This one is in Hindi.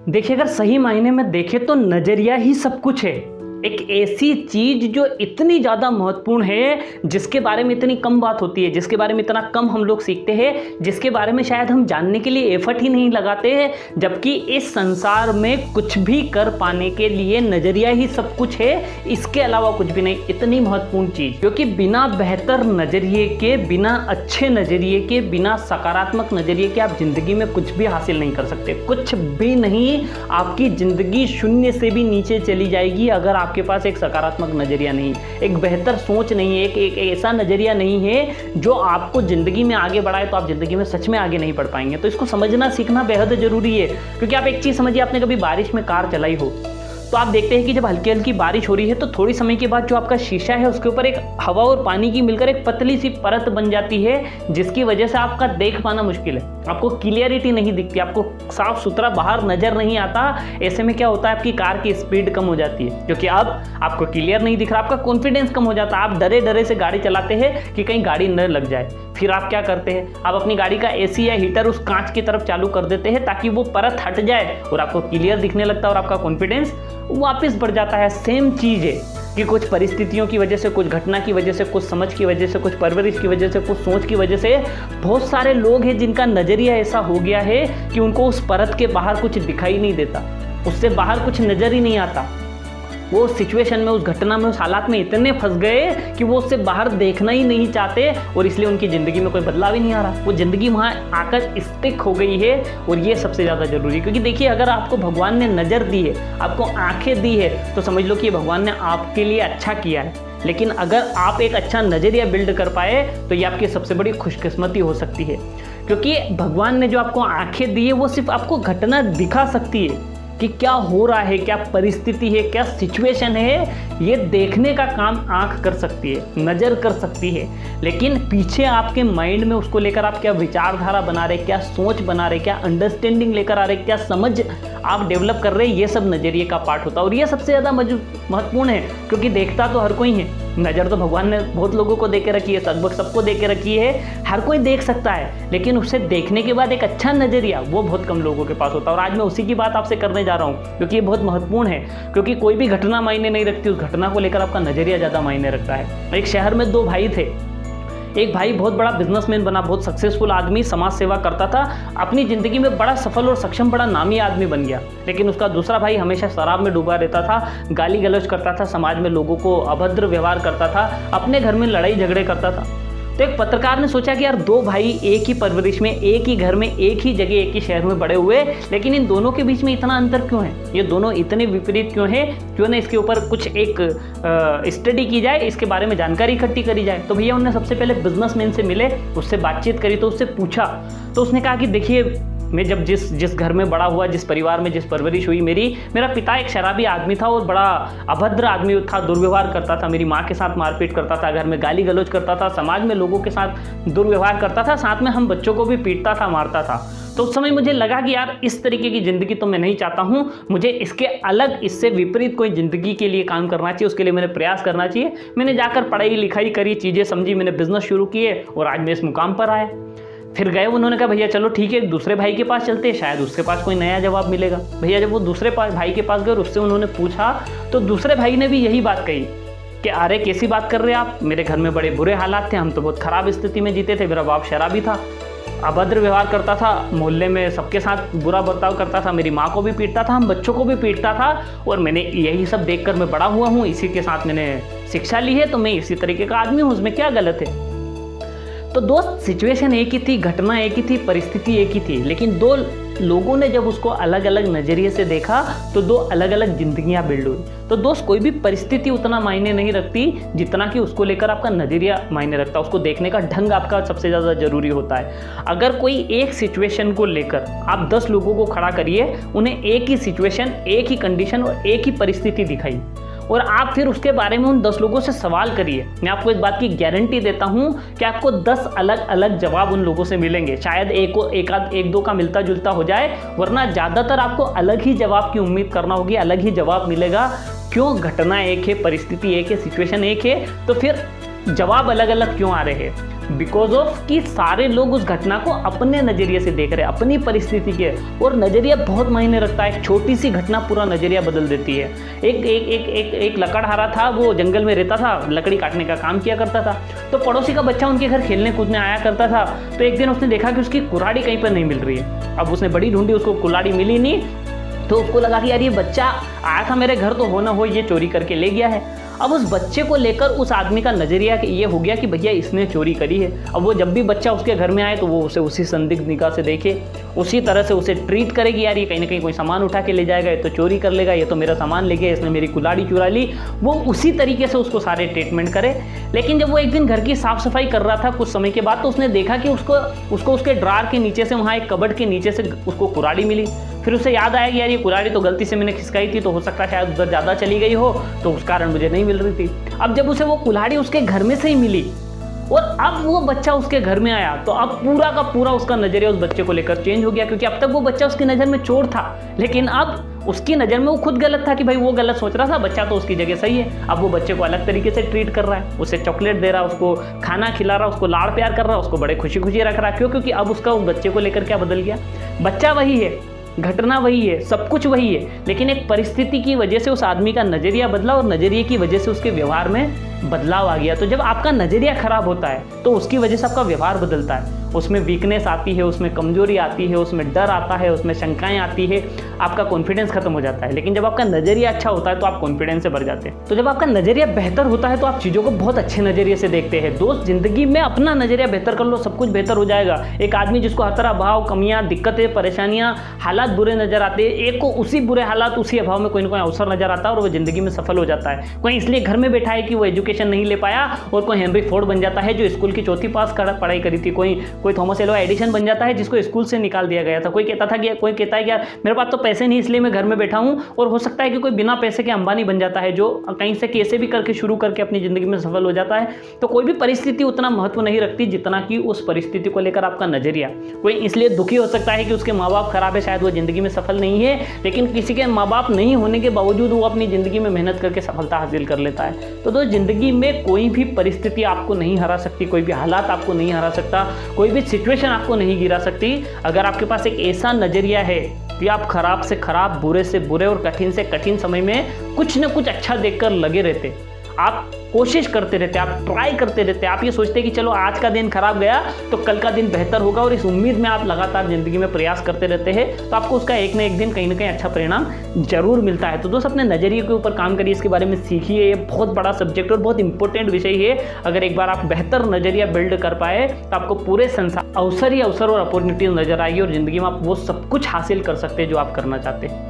देखिए, अगर सही मायने में देखें तो नज़रिया ही सब कुछ है। एक ऐसी चीज़ जो इतनी ज़्यादा महत्वपूर्ण है, जिसके बारे में इतनी कम बात होती है, जिसके बारे में इतना कम हम लोग सीखते हैं, जिसके बारे में शायद हम जानने के लिए एफर्ट ही नहीं लगाते हैं, जबकि इस संसार में कुछ भी कर पाने के लिए नज़रिया ही सब कुछ है, इसके अलावा कुछ भी नहीं। इतनी महत्वपूर्ण चीज़, क्योंकि बिना बेहतर नज़रिए के, बिना अच्छे नज़रिए के, बिना सकारात्मक नज़रिए के आप ज़िंदगी में कुछ भी हासिल नहीं कर सकते। कुछ भी नहीं। आपकी ज़िंदगी शून्य से भी नीचे चली जाएगी अगर आपके पास एक सकारात्मक नज़रिया नहीं, एक बेहतर सोच नहीं है, एक ऐसा नज़रिया नहीं है जो आपको ज़िंदगी में आगे बढ़ाए, तो आप ज़िंदगी में सच में आगे नहीं बढ़ पाएंगे। तो इसको समझना सीखना बेहद ज़रूरी है। क्योंकि आप एक चीज़ समझिए, आपने कभी बारिश में कार चलाई हो तो आप देखते हैं कि जब हल्की हल्की बारिश हो रही है तो थोड़ी समय के बाद जो आपका शीशा है उसके ऊपर एक हवा और पानी की मिलकर एक पतली सी परत बन जाती है, जिसकी वजह से आपका देख पाना मुश्किल है, आपको क्लियरिटी नहीं दिखती, आपको साफ सुथरा बाहर नजर नहीं आता। ऐसे में क्या होता है, आपकी कार की स्पीड कम हो जाती है, क्योंकि अब आपको क्लियर नहीं दिख रहा, आपका कॉन्फिडेंस कम हो जाता है, आप डरे डरे से गाड़ी चलाते हैं कि कहीं गाड़ी न लग जाए। फिर आप क्या करते हैं, आप अपनी गाड़ी का एसी या हीटर उस कांच की तरफ चालू कर देते हैं ताकि वो परत हट जाए और आपको क्लियर दिखने लगता है और आपका कॉन्फिडेंस वापस बढ़ जाता है। सेम चीज़ है कि कुछ परिस्थितियों की वजह से, कुछ घटना की वजह से, कुछ समझ की वजह से, कुछ परवरिश की वजह से, कुछ सोच की वजह से बहुत सारे लोग हैं जिनका नज़रिया ऐसा हो गया है कि उनको उस परत के बाहर कुछ दिखाई नहीं देता, उससे बाहर कुछ नज़र ही नहीं आता। वो उस सिचुएशन में, उस घटना में, उस हालात में इतने फंस गए कि वो उससे बाहर देखना ही नहीं चाहते और इसलिए उनकी ज़िंदगी में कोई बदलाव ही नहीं आ रहा। वो ज़िंदगी वहाँ आकर स्टिक हो गई है और ये सबसे ज़्यादा ज़रूरी है। क्योंकि देखिए, अगर आपको भगवान ने नज़र दी है, आपको आंखें दी है, तो समझ लो कि भगवान ने आपके लिए अच्छा किया है। लेकिन अगर आप एक अच्छा नज़रिया बिल्ड कर पाए तो ये आपकी सबसे बड़ी खुशकिस्मती हो सकती है। क्योंकि भगवान ने जो आपको आंखें दी है वो सिर्फ आपको घटना दिखा सकती है कि क्या हो रहा है, क्या परिस्थिति है, क्या सिचुएशन है, ये देखने का काम आंख कर सकती है, नज़र कर सकती है। लेकिन पीछे आपके माइंड में उसको लेकर आप क्या विचारधारा बना रहे, क्या सोच बना रहे, क्या अंडरस्टैंडिंग लेकर आ रहे, क्या समझ आप डेवलप कर रहे हैं, ये सब नज़रिए का पार्ट होता है। और ये सबसे ज़्यादा महत्वपूर्ण है, क्योंकि देखता तो हर कोई है, नज़र तो भगवान ने बहुत लोगों को दे के रखी है, सबको दे के रखी है, हर कोई देख सकता है, लेकिन उसे देखने के बाद एक अच्छा नज़रिया वो बहुत कम लोगों के पास होता है। और आज मैं उसी की बात आपसे करने जा रहा हूँ, क्योंकि ये बहुत महत्वपूर्ण है। क्योंकि कोई भी घटना मायने नहीं रखती, उस घटना को लेकर आपका नज़रिया ज़्यादा मायने रखता है। एक शहर में दो भाई थे। एक भाई बहुत बड़ा बिजनेसमैन बना, बहुत सक्सेसफुल आदमी, समाज सेवा करता था, अपनी ज़िंदगी में बड़ा सफल और सक्षम, बड़ा नामी आदमी बन गया। लेकिन उसका दूसरा भाई हमेशा शराब में डूबा रहता था, गाली गलौज करता था, समाज में लोगों को अभद्र व्यवहार करता था, अपने घर में लड़ाई झगड़े करता था। तो एक पत्रकार ने सोचा कि यार, दो भाई एक ही परवरिश में, एक ही घर में, एक ही जगह, एक ही शहर में बड़े हुए, लेकिन इन दोनों के बीच में इतना अंतर क्यों है, ये दोनों इतने विपरीत क्यों है, क्यों ना इसके ऊपर कुछ एक स्टडी की जाए, इसके बारे में जानकारी इकट्ठी करी जाए। तो भैया उन्होंने सबसे पहले बिजनेसमैन से मिले, उससे बातचीत करी, तो उससे पूछा, तो उसने कहा कि देखिए, मैं जब जिस घर में बड़ा हुआ, जिस परिवार में जिस परवरिश हुई मेरा पिता एक शराबी आदमी था और बड़ा अभद्र आदमी था, दुर्व्यवहार करता था, मेरी माँ के साथ मारपीट करता था, घर में गाली गलौज करता था, समाज में लोगों के साथ दुर्व्यवहार करता था, साथ में हम बच्चों को भी पीटता था, मारता था। तो उस समय मुझे लगा कि यार, इस तरीके की ज़िंदगी तो मैं नहीं चाहता हूँ, मुझे इसके अलग, इससे विपरीत कोई ज़िंदगी के लिए काम करना चाहिए, उसके लिए मैंने प्रयास करना चाहिए। मैंने जाकर पढ़ाई लिखाई करी, चीज़ें समझी, मैंने बिज़नेस शुरू किए और आज मैं इस मुकाम पर आया। फिर गए, उन्होंने कहा भैया चलो ठीक है, दूसरे भाई के पास चलते हैं, शायद उसके पास कोई नया जवाब मिलेगा। भैया जब वो दूसरे भाई के पास गए और उससे उन्होंने पूछा, तो दूसरे भाई ने भी यही बात कही कि अरे कैसी बात कर रहे हैं आप, मेरे घर में बड़े बुरे हालात थे, हम तो बहुत ख़राब स्थिति में जीते थे, मेरा बाप शराबी था, अभद्र व्यवहार करता था, मोहल्ले में सबके साथ बुरा बर्ताव करता था, मेरी माँ को भी पीटता था, हम बच्चों को भी पीटता था, और मैंने यही सब देखकर मैं बड़ा हुआ हूँ, इसी के साथ मैंने शिक्षा ली है, तो मैं इसी तरीके का आदमी हूँ, उसमें क्या गलत है। तो दोस्त, सिचुएशन एक ही थी, घटना एक ही थी, परिस्थिति एक ही थी, लेकिन दो लोगों ने जब उसको अलग अलग नज़रिए से देखा तो दो अलग अलग जिंदगियां बिल्ड हुई। तो दोस्त, कोई भी परिस्थिति उतना मायने नहीं रखती जितना कि उसको लेकर आपका नज़रिया मायने रखता है, उसको देखने का ढंग आपका सबसे ज़्यादा ज़रूरी होता है। अगर कोई एक सिचुएशन को लेकर आप 10 लोगों को खड़ा करिए, उन्हें एक ही सिचुएशन, एक ही कंडीशन और एक ही परिस्थिति दिखाई, और आप फिर उसके बारे में उन 10 लोगों से सवाल करिए, मैं आपको इस बात की गारंटी देता हूं कि आपको 10 अलग अलग जवाब उन लोगों से मिलेंगे। शायद एक दो का मिलता जुलता हो जाए, वरना ज़्यादातर आपको अलग ही जवाब की उम्मीद करना होगी, अलग ही जवाब मिलेगा। क्यों? घटना एक है, परिस्थिति एक है, सिचुएशन एक है, तो फिर जवाब अलग अलग क्यों आ रहे हैं? बिकॉज ऑफ कि सारे लोग उस घटना को अपने नज़रिए से देख रहे हैं, अपनी परिस्थिति के, और नज़रिया बहुत मायने रखता है। एक छोटी सी घटना पूरा नज़रिया बदल देती है। एक लकड़हारा था, वो जंगल में रहता था, लकड़ी काटने का काम किया करता था। तो पड़ोसी का बच्चा उनके घर खेलने कूदने आया करता था। तो एक दिन उसने देखा कि उसकी कुल्हाड़ी कहीं पर नहीं मिल रही है। अब उसने बड़ी ढूंढी, उसको कुल्हाड़ी मिली नहीं। तो उसको लगा कि यार ये बच्चा आया था मेरे घर, तो हो ना हो ये चोरी करके ले गया है। अब उस बच्चे को लेकर उस आदमी का नज़रिया ये हो गया कि भैया इसने चोरी करी है। अब वो जब भी बच्चा उसके घर में आए तो वो उसे उसी संदिग्ध निगाह से देखे, उसी तरह से उसे ट्रीट करेगी, यार ये कहीं ना कहीं कोई सामान उठा के ले जाएगा, ये तो चोरी कर लेगा, ये तो मेरा सामान ले गया, इसने मेरी कुल्हाड़ी चुरा ली। वो उसी तरीके से उसको सारे ट्रीटमेंट करे। लेकिन जब वो एक दिन घर की साफ सफाई कर रहा था कुछ समय के बाद, तो उसने देखा कि उसको उसके ड्रार के नीचे से, वहाँ एक कबर्ड के नीचे से उसको कुल्हाड़ी मिली। फिर उसे याद आया कि यार ये कुल्हाड़ी तो गलती से मैंने खिसकाई थी, तो हो सकता है शायद उधर ज़्यादा चली गई हो, तो उस कारण मुझे नहीं मिल रही थी। अब जब उसे वो कुल्हाड़ी उसके घर में से ही मिली और अब वो बच्चा उसके घर में आया, तो अब पूरा का पूरा उसका नज़रिया उस बच्चे को लेकर चेंज हो गया। क्योंकि अब तक वो बच्चा उसकी नज़र में चोर था, लेकिन अब उसकी नज़र में वो खुद गलत था कि भाई वो गलत सोच रहा था, बच्चा तो उसकी जगह सही है। अब वो बच्चे को अलग तरीके से ट्रीट कर रहा है, उसे चॉकलेट दे रहा है, उसको खाना खिला रहा है, उसको लाड़ प्यार कर रहा है, उसको बड़े खुशी खुशी रख रहा है। क्यों? क्योंकि अब उसका उस बच्चे को लेकर क्या बदल गया। बच्चा वही है, घटना वही है, सब कुछ वही है, लेकिन एक परिस्थिति की वजह से उस आदमी का नज़रिया बदला और नज़रिए की वजह से उसके व्यवहार में बदलाव आ गया। तो जब आपका नज़रिया खराब होता है तो उसकी वजह से आपका व्यवहार बदलता है, उसमें वीकनेस आती है, उसमें कमजोरी आती है, उसमें डर आता है, उसमें शंकाएं आती है, आपका कॉन्फिडेंस खत्म हो जाता है। लेकिन जब आपका नज़रिया अच्छा होता है तो आप कॉन्फिडेंस से भर जाते हैं। तो जब आपका नज़रिया बेहतर होता है तो आप चीज़ों को बहुत अच्छे नज़रिए से देखते हैं। दोस्त, जिंदगी में अपना नज़रिया बेहतर कर लो, सब कुछ बेहतर हो जाएगा। एक आदमी जिसको हर तरह अभाव, कमियां, दिक्कतें, परेशानियां, हालात बुरे नजर आते हैं, एक को उसी बुरे हालात, उसी अभाव में कोई ना कोई अवसर नजर आता है और वो जिंदगी में सफल हो जाता है। कोई इसलिए घर में बैठा है कि वो एजुकेशन नहीं ले पाया और कोई हेनरी फोर्ड बन जाता है जो स्कूल की चौथी पास पढ़ाई करी थी। कोई थॉमस एल्वा एडिसन बन जाता है जिसको स्कूल से निकाल दिया गया था। कोई कहता है कि यार मेरे पास तो पैसे नहीं इसलिए मैं घर में बैठा हूँ। और हो सकता है कि कोई बिना पैसे के अंबानी बन जाता है जो कहीं से कैसे भी करके शुरू करके अपनी जिंदगी में सफल हो जाता है। तो कोई भी परिस्थिति उतना महत्व नहीं रखती जितना कि उस परिस्थिति को लेकर आपका नजरिया। कोई इसलिए दुखी हो सकता है कि उसके माँ बाप खराब है, शायद वो जिंदगी में सफल नहीं है, लेकिन किसी के माँ बाप नहीं होने के बावजूद वो अपनी जिंदगी में मेहनत करके सफलता हासिल कर लेता है। तो दोस्त, जिंदगी में कोई भी परिस्थिति आपको नहीं हरा सकती, कोई भी हालात आपको नहीं हरा सकता, कोई भी सिचुएशन आपको नहीं गिरा सकती अगर आपके पास एक ऐसा नजरिया है कि आप खराब से खराब, बुरे से बुरे और कठिन से कठिन समय में कुछ न कुछ अच्छा देखकर लगे रहते। आप कोशिश करते रहते, आप ट्राई करते रहते, आप ये सोचते कि चलो आज का दिन खराब गया तो कल का दिन बेहतर होगा, और इस उम्मीद में आप लगातार जिंदगी में प्रयास करते रहते हैं, तो आपको उसका एक न एक दिन कहीं ना कहीं अच्छा परिणाम जरूर मिलता है। तो दोस्त, अपने नजरिए के ऊपर काम करिए, इसके बारे में सीखिए। ये बहुत बड़ा सब्जेक्ट और बहुत इंपॉर्टेंट विषय है। अगर एक बार आप बेहतर नजरिया बिल्ड कर पाए तो आपको पूरे संसार अवसर ही अवसर और अपॉर्चुनिटीज नजर आएगी और जिंदगी में आप वो सब कुछ हासिल कर सकते हैं जो आप करना चाहते हैं।